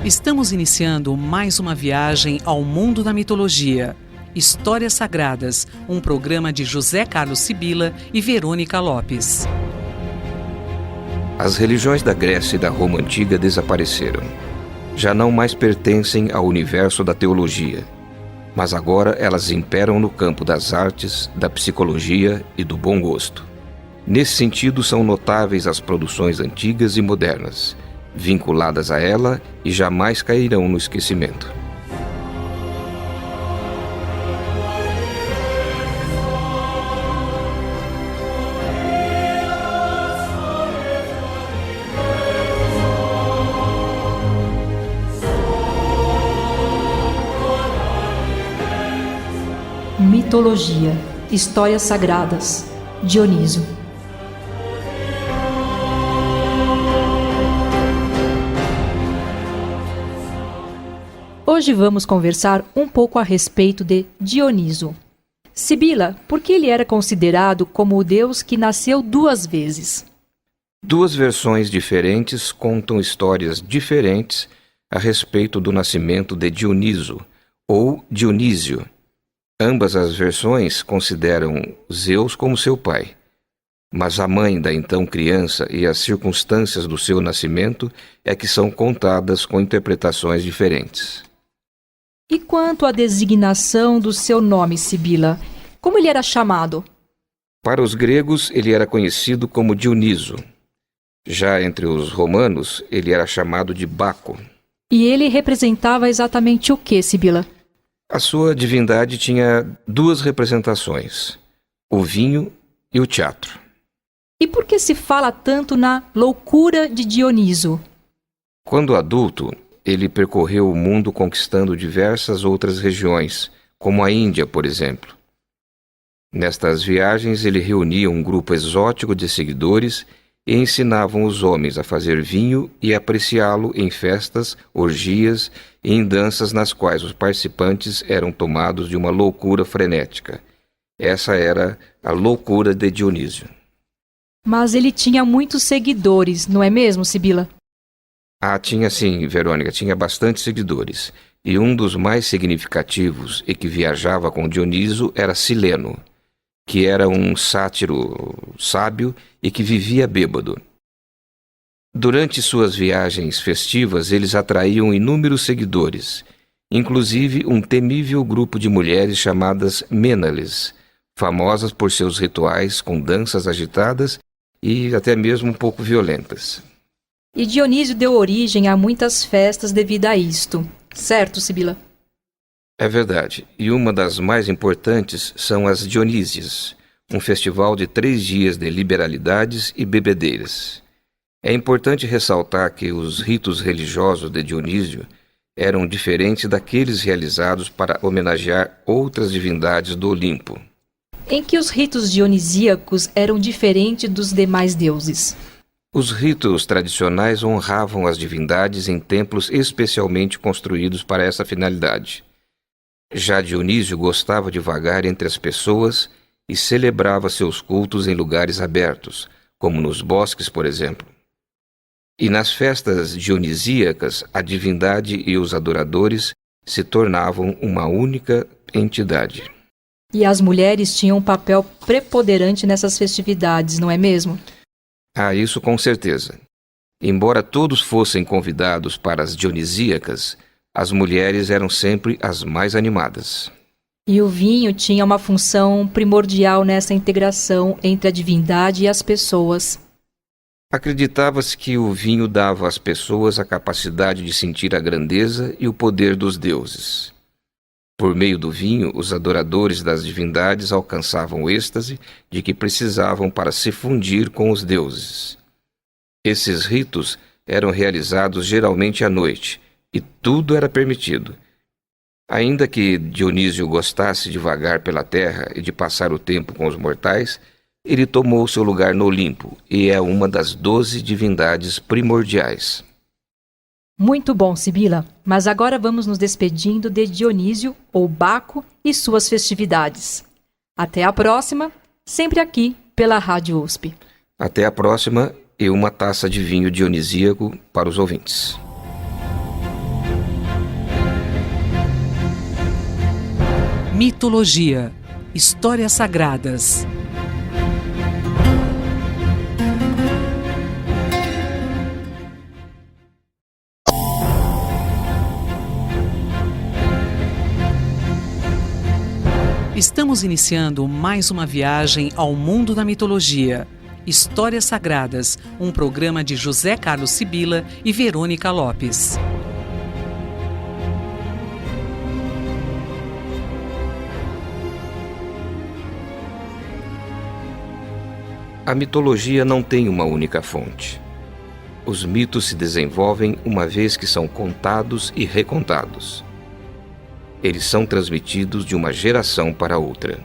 Estamos iniciando mais uma viagem ao mundo da mitologia. Histórias Sagradas, um programa de José Carlos Sibila e Verônica Lopes. As religiões da Grécia e da Roma Antiga desapareceram. Já não mais pertencem ao universo da teologia, mas agora elas imperam no campo das artes, da psicologia e do bom gosto. Nesse sentido, são notáveis as produções antigas e modernas, vinculadas a ela e jamais cairão no esquecimento. Mitologia, Histórias Sagradas, Dionísio. Hoje vamos conversar um pouco a respeito de Dionísio. Sibila, por que ele era considerado como o deus que nasceu duas vezes? Duas versões diferentes contam histórias diferentes a respeito do nascimento de Dioniso, ou Dionísio. Ambas as versões consideram Zeus como seu pai, mas a mãe da então criança e as circunstâncias do seu nascimento é que são contadas com interpretações diferentes. E quanto à designação do seu nome, Sibila, como ele era chamado? Para os gregos, ele era conhecido como Dioniso. Já entre os romanos, ele era chamado de Baco. E ele representava exatamente o que, Sibila? A sua divindade tinha duas representações, o vinho e o teatro. E por que se fala tanto na loucura de Dioniso? Quando adulto, ele percorreu o mundo conquistando diversas outras regiões, como a Índia, por exemplo. Nestas viagens, ele reunia um grupo exótico de seguidores e ensinavam os homens a fazer vinho e apreciá-lo em festas, orgias e em danças nas quais os participantes eram tomados de uma loucura frenética. Essa era a loucura de Dionísio. Mas ele tinha muitos seguidores, não é mesmo, Sibila? Tinha sim, Verônica, tinha bastante seguidores. E um dos mais significativos e que viajava com Dioniso era Sileno, que era um sátiro sábio e que vivia bêbado. Durante suas viagens festivas, eles atraíam inúmeros seguidores, inclusive um temível grupo de mulheres chamadas Mênales, famosas por seus rituais com danças agitadas e até mesmo um pouco violentas. E Dionísio deu origem a muitas festas devido a isto, certo, Sibila? É verdade, e uma das mais importantes são as Dionísias, um festival de 3 dias de liberalidades e bebedeiras. É importante ressaltar que os ritos religiosos de Dionísio eram diferentes daqueles realizados para homenagear outras divindades do Olimpo. Em que os ritos dionisíacos eram diferentes dos demais deuses? Os ritos tradicionais honravam as divindades em templos especialmente construídos para essa finalidade. Já Dionísio gostava de vagar entre as pessoas e celebrava seus cultos em lugares abertos, como nos bosques, por exemplo. E nas festas dionisíacas, a divindade e os adoradores se tornavam uma única entidade. E as mulheres tinham um papel preponderante nessas festividades, não é mesmo? Isso com certeza. Embora todos fossem convidados para as dionisíacas, as mulheres eram sempre as mais animadas. E o vinho tinha uma função primordial nessa integração entre a divindade e as pessoas. Acreditava-se que o vinho dava às pessoas a capacidade de sentir a grandeza e o poder dos deuses. Por meio do vinho, os adoradores das divindades alcançavam o êxtase de que precisavam para se fundir com os deuses. Esses ritos eram realizados geralmente à noite, e tudo era permitido. Ainda que Dionísio gostasse de vagar pela terra e de passar o tempo com os mortais, ele tomou seu lugar no Olimpo e é uma das 12 divindades primordiais. Muito bom, Sibila. Mas agora vamos nos despedindo de Dionísio, ou Baco, e suas festividades. Até a próxima, sempre aqui pela Rádio USP. Até a próxima e uma taça de vinho dionisíaco para os ouvintes. Mitologia, histórias sagradas. Estamos iniciando mais uma viagem ao mundo da mitologia. Histórias Sagradas, um programa de José Carlos Sibila e Verônica Lopes. A mitologia não tem uma única fonte. Os mitos se desenvolvem uma vez que são contados e recontados. Eles são transmitidos de uma geração para outra.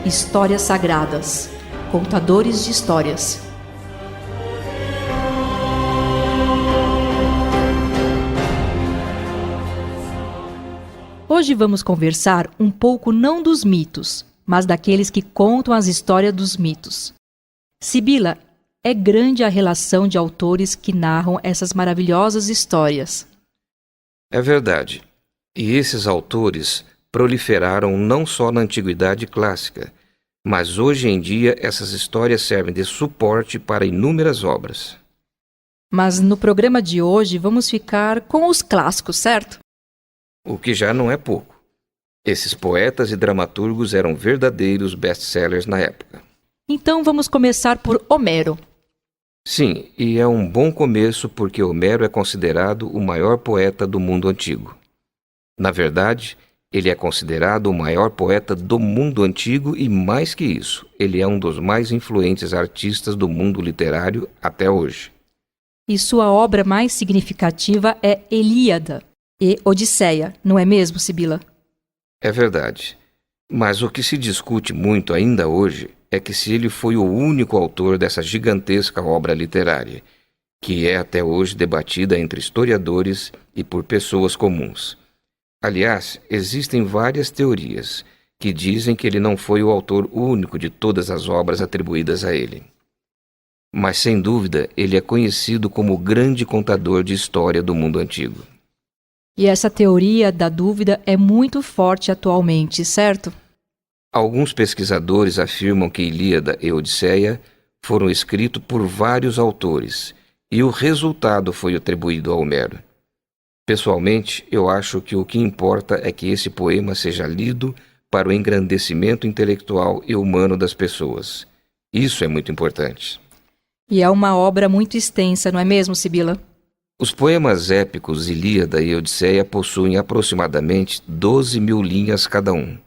Histórias Sagradas, contadores de histórias. Hoje vamos conversar um pouco não dos mitos, mas daqueles que contam as histórias dos mitos. Sibila, é grande a relação de autores que narram essas maravilhosas histórias. É verdade. E esses autores proliferaram não só na Antiguidade Clássica, mas hoje em dia essas histórias servem de suporte para inúmeras obras. Mas no programa de hoje vamos ficar com os clássicos, certo? O que já não é pouco. Esses poetas e dramaturgos eram verdadeiros best-sellers na época. Então vamos começar por Homero. Sim, e é um bom começo porque Homero é considerado o maior poeta do mundo antigo. Na verdade, ele é considerado o maior poeta do mundo antigo e, mais que isso, ele é um dos mais influentes artistas do mundo literário até hoje. E sua obra mais significativa é Ilíada e Odisseia, não é mesmo, Sibila? É verdade. Mas o que se discute muito ainda hoje é que se ele foi o único autor dessa gigantesca obra literária, que é até hoje debatida entre historiadores e por pessoas comuns. Aliás, existem várias teorias que dizem que ele não foi o autor único de todas as obras atribuídas a ele. Mas, sem dúvida, ele é conhecido como o grande contador de história do mundo antigo. E essa teoria da dúvida é muito forte atualmente, certo? Alguns pesquisadores afirmam que Ilíada e Odisseia foram escritos por vários autores, e o resultado foi atribuído a Homero. Pessoalmente, eu acho que o que importa é que esse poema seja lido para o engrandecimento intelectual e humano das pessoas. Isso é muito importante. E é uma obra muito extensa, não é mesmo, Sibila? Os poemas épicos Ilíada e Odisseia possuem aproximadamente 12.000 linhas cada um.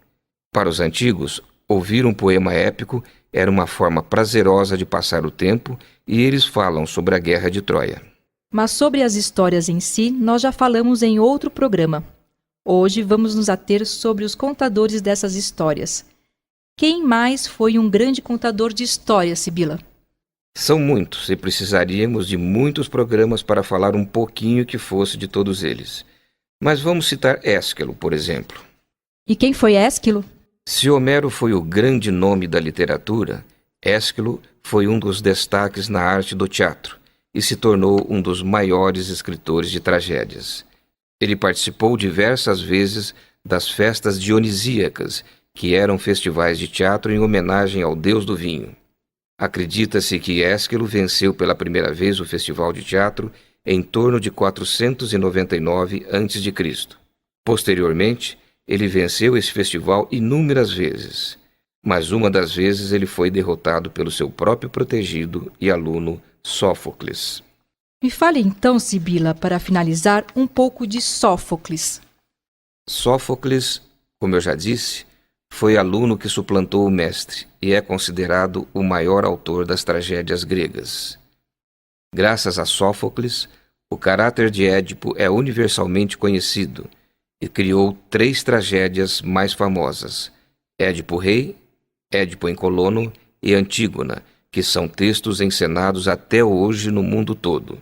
Para os antigos, ouvir um poema épico era uma forma prazerosa de passar o tempo e eles falam sobre a Guerra de Troia. Mas sobre as histórias em si, nós já falamos em outro programa. Hoje vamos nos ater sobre os contadores dessas histórias. Quem mais foi um grande contador de histórias, Sibila? São muitos e precisaríamos de muitos programas para falar um pouquinho que fosse de todos eles. Mas vamos citar Ésquilo, por exemplo. E quem foi Ésquilo? Se Homero foi o grande nome da literatura, Ésquilo foi um dos destaques na arte do teatro e se tornou um dos maiores escritores de tragédias. Ele participou diversas vezes das festas dionisíacas, que eram festivais de teatro em homenagem ao deus do vinho. Acredita-se que Ésquilo venceu pela primeira vez o festival de teatro em torno de 499 a.C. Posteriormente, ele venceu esse festival inúmeras vezes, mas uma das vezes ele foi derrotado pelo seu próprio protegido e aluno Sófocles. Me fale então, Sibila, para finalizar, um pouco de Sófocles. Sófocles, como eu já disse, foi aluno que suplantou o mestre e é considerado o maior autor das tragédias gregas. Graças a Sófocles, o caráter de Édipo é universalmente conhecido e criou 3 tragédias mais famosas: Édipo Rei, Édipo em Colono e Antígona, que são textos encenados até hoje no mundo todo.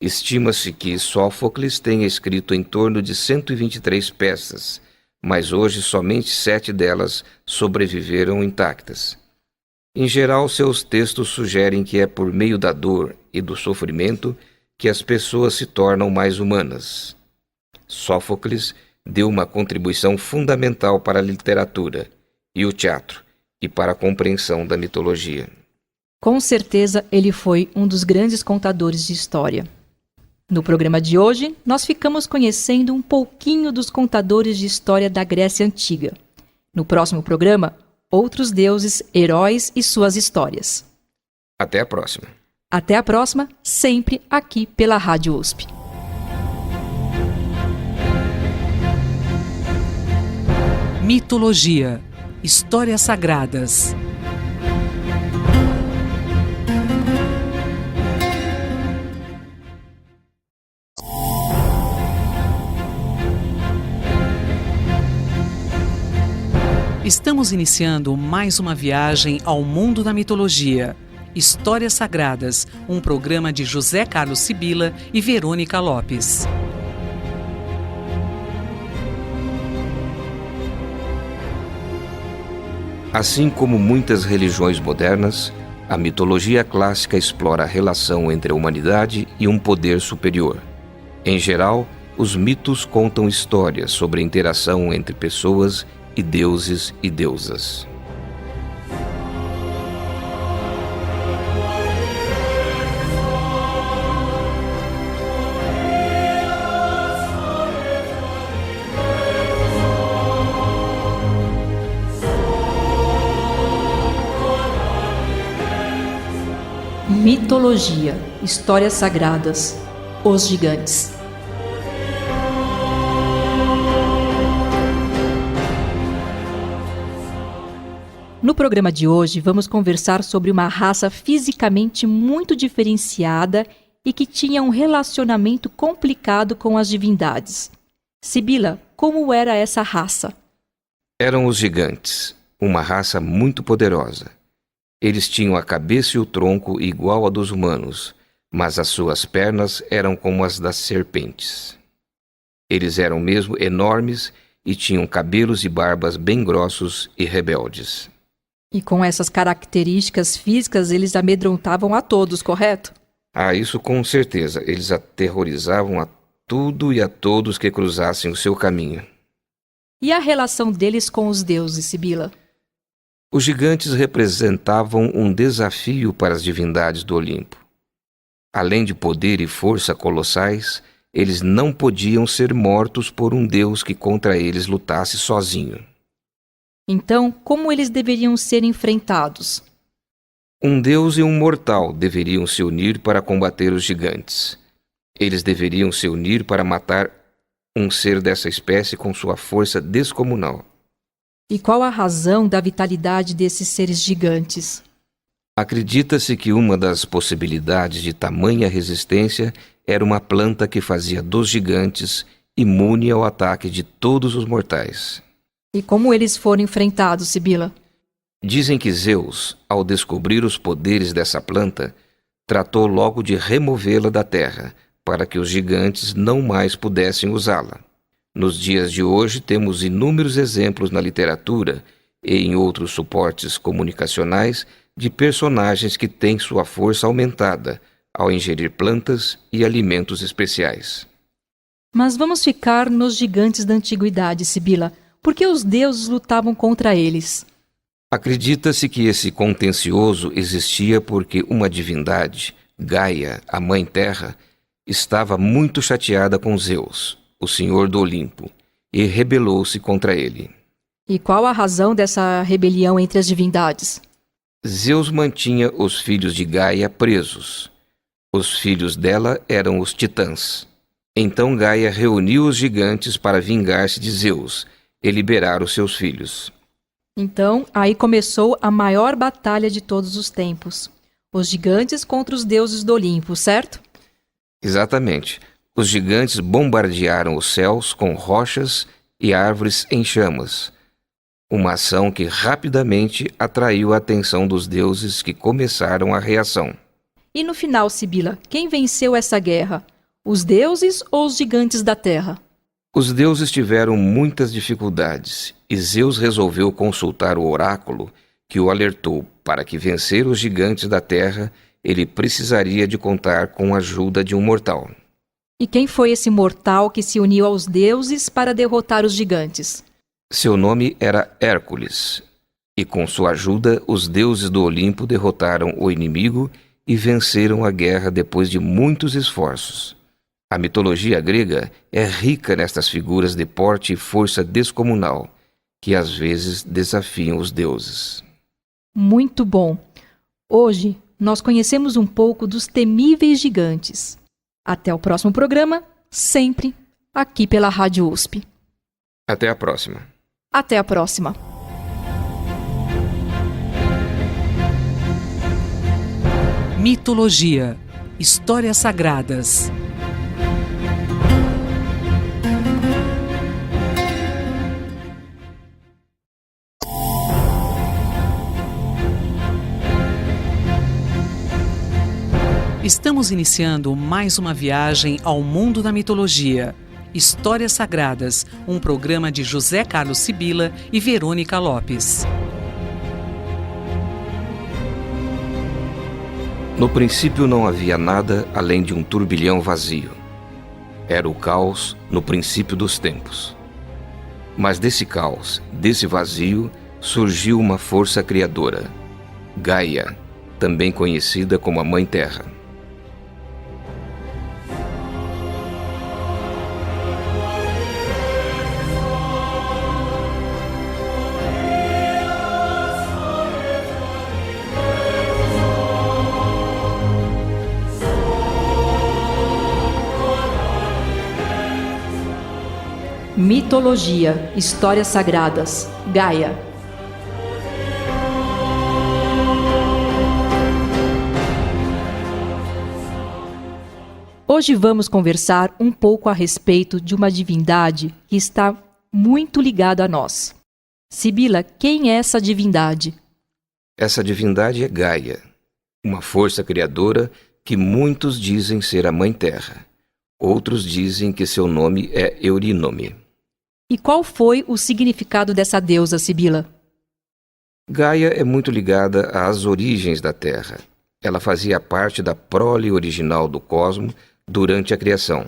Estima-se que Sófocles tenha escrito em torno de 123 peças, mas hoje somente 7 delas sobreviveram intactas. Em geral, seus textos sugerem que é por meio da dor e do sofrimento que as pessoas se tornam mais humanas. Sófocles deu uma contribuição fundamental para a literatura e o teatro e para a compreensão da mitologia. Com certeza, ele foi um dos grandes contadores de história. No programa de hoje, nós ficamos conhecendo um pouquinho dos contadores de história da Grécia Antiga. No próximo programa, outros deuses, heróis e suas histórias. Até a próxima. Até a próxima, sempre aqui pela Rádio USP. Mitologia, histórias sagradas. Estamos iniciando mais uma viagem ao mundo da mitologia. Histórias Sagradas, um programa de José Carlos Sibila e Verônica Lopes. Assim como muitas religiões modernas, a mitologia clássica explora a relação entre a humanidade e um poder superior. Em geral, os mitos contam histórias sobre a interação entre pessoas e deuses e deusas. Mitologia, histórias sagradas, os gigantes. No programa de hoje, vamos conversar sobre uma raça fisicamente muito diferenciada e que tinha um relacionamento complicado com as divindades. Sibila, como era essa raça? Eram os gigantes, uma raça muito poderosa. Eles tinham a cabeça e o tronco igual a dos humanos, mas as suas pernas eram como as das serpentes. Eles eram mesmo enormes e tinham cabelos e barbas bem grossos e rebeldes. E com essas características físicas, eles amedrontavam a todos, correto? Ah, isso com certeza. Eles aterrorizavam a tudo e a todos que cruzassem o seu caminho. E a relação deles com os deuses, Sibila? Os gigantes representavam um desafio para as divindades do Olimpo. Além de poder e força colossais, eles não podiam ser mortos por um deus que contra eles lutasse sozinho. Então, como eles deveriam ser enfrentados? Um deus e um mortal deveriam se unir para combater os gigantes. Eles deveriam se unir para matar um ser dessa espécie com sua força descomunal. E qual a razão da vitalidade desses seres gigantes? Acredita-se que uma das possibilidades de tamanha resistência era uma planta que fazia dos gigantes imune ao ataque de todos os mortais. E como eles foram enfrentados, Sibila? Dizem que Zeus, ao descobrir os poderes dessa planta, tratou logo de removê-la da terra, para que os gigantes não mais pudessem usá-la. Nos dias de hoje temos inúmeros exemplos na literatura e em outros suportes comunicacionais de personagens que têm sua força aumentada ao ingerir plantas e alimentos especiais. Mas vamos ficar nos gigantes da antiguidade, Sibila. Por que os deuses lutavam contra eles? Acredita-se que esse contencioso existia porque uma divindade, Gaia, a Mãe Terra, estava muito chateada com Zeus, o Senhor do Olimpo, e rebelou-se contra ele. E qual a razão dessa rebelião entre as divindades? Zeus mantinha os filhos de Gaia presos. Os filhos dela eram os titãs. Então Gaia reuniu os gigantes para vingar-se de Zeus e liberar os seus filhos. Então, aí começou a maior batalha de todos os tempos. Os gigantes contra os deuses do Olimpo, certo? Exatamente. Os gigantes bombardearam os céus com rochas e árvores em chamas. Uma ação que rapidamente atraiu a atenção dos deuses que começaram a reação. E no final, Sibila, quem venceu essa guerra? Os deuses ou os gigantes da terra? Os deuses tiveram muitas dificuldades e Zeus resolveu consultar o oráculo, que o alertou para que vencer os gigantes da terra, ele precisaria de contar com a ajuda de um mortal. E quem foi esse mortal que se uniu aos deuses para derrotar os gigantes? Seu nome era Hércules, e com sua ajuda os deuses do Olimpo derrotaram o inimigo e venceram a guerra depois de muitos esforços. A mitologia grega é rica nestas figuras de porte e força descomunal, que às vezes desafiam os deuses. Muito bom! Hoje nós conhecemos um pouco dos temíveis gigantes. Até o próximo programa, sempre aqui pela Rádio USP. Até a próxima. Até a próxima! Mitologia, histórias sagradas. Estamos iniciando mais uma viagem ao mundo da mitologia. Histórias Sagradas, um programa de José Carlos Sibila e Verônica Lopes. No princípio não havia nada além de um turbilhão vazio. Era o caos no princípio dos tempos. Mas desse caos, desse vazio, surgiu uma força criadora, Gaia, também conhecida como a Mãe Terra. Mitologia, histórias sagradas, Gaia. Hoje vamos conversar um pouco a respeito de uma divindade que está muito ligada a nós. Sibila, quem é essa divindade? Essa divindade é Gaia, uma força criadora que muitos dizem ser a Mãe Terra. Outros dizem que seu nome é Eurínome. E qual foi o significado dessa deusa, Sibila? Gaia é muito ligada às origens da Terra. Ela fazia parte da prole original do cosmo durante a criação.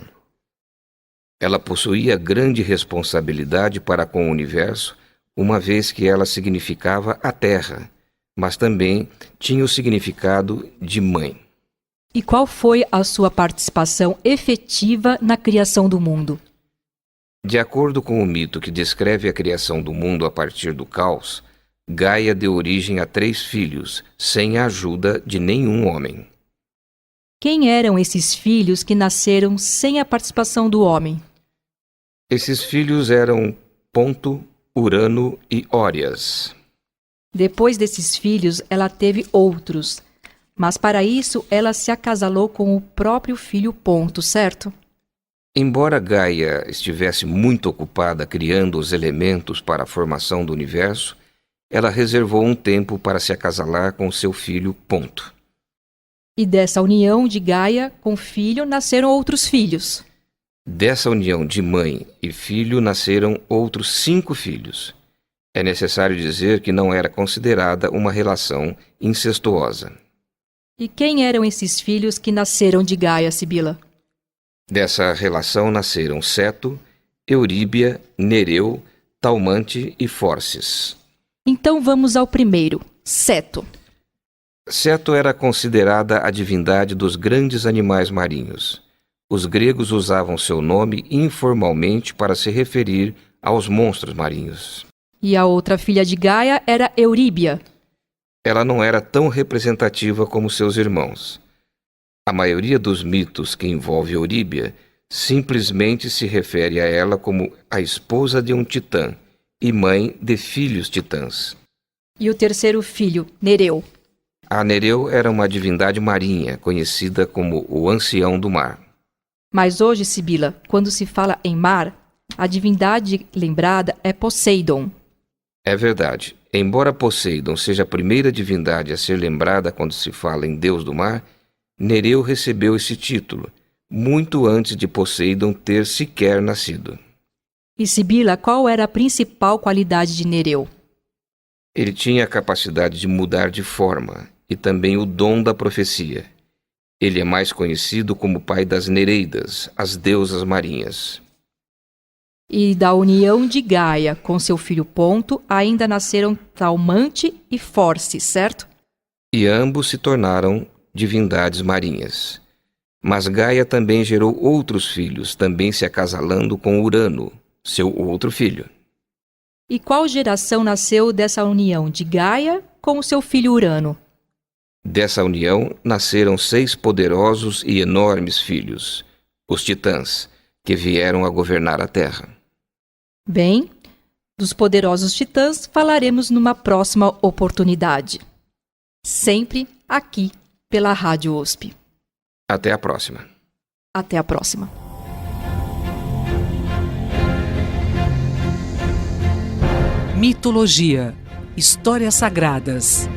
Ela possuía grande responsabilidade para com o universo, uma vez que ela significava a Terra, mas também tinha o significado de mãe. E qual foi a sua participação efetiva na criação do mundo? De acordo com o mito que descreve a criação do mundo a partir do caos, Gaia deu origem a 3 filhos, sem a ajuda de nenhum homem. Quem eram esses filhos que nasceram sem a participação do homem? Esses filhos eram Ponto, Urano e Órias. Depois desses filhos, ela teve outros, mas para isso ela se acasalou com o próprio filho Ponto, certo? Embora Gaia estivesse muito ocupada criando os elementos para a formação do universo, ela reservou um tempo para se acasalar com seu filho Ponto. E dessa união de Gaia com o filho nasceram outros filhos. Dessa união de mãe e filho nasceram outros 5 filhos. É necessário dizer que não era considerada uma relação incestuosa. E quem eram esses filhos que nasceram de Gaia, Sibila? Dessa relação nasceram Seto, Euríbia, Nereu, Talmante e Fórcis. Então vamos ao primeiro, Seto. Seto era considerada a divindade dos grandes animais marinhos. Os gregos usavam seu nome informalmente para se referir aos monstros marinhos. E a outra filha de Gaia era Euríbia. Ela não era tão representativa como seus irmãos. A maioria dos mitos que envolve Euríbia simplesmente se refere a ela como a esposa de um titã e mãe de filhos titãs. E o terceiro filho, Nereu. A Nereu era uma divindade marinha, conhecida como o ancião do mar. Mas hoje, Sibila, quando se fala em mar, a divindade lembrada é Poseidon. É verdade. Embora Poseidon seja a primeira divindade a ser lembrada quando se fala em Deus do mar, Nereu recebeu esse título muito antes de Poseidon ter sequer nascido. E Sibila, qual era a principal qualidade de Nereu? Ele tinha a capacidade de mudar de forma e também o dom da profecia. Ele é mais conhecido como pai das Nereidas, as deusas marinhas. E da união de Gaia com seu filho Ponto ainda nasceram Talmante e Force, certo? E ambos se tornaram divindades marinhas. Mas Gaia também gerou outros filhos, também se acasalando com Urano, seu outro filho. E qual geração nasceu dessa união de Gaia com o seu filho Urano? Dessa união nasceram 6 poderosos e enormes filhos, os titãs, que vieram a governar a Terra. Bem, dos poderosos titãs falaremos numa próxima oportunidade. Sempre aqui pela Rádio USP. Até a próxima. Até a próxima. Mitologia, histórias sagradas.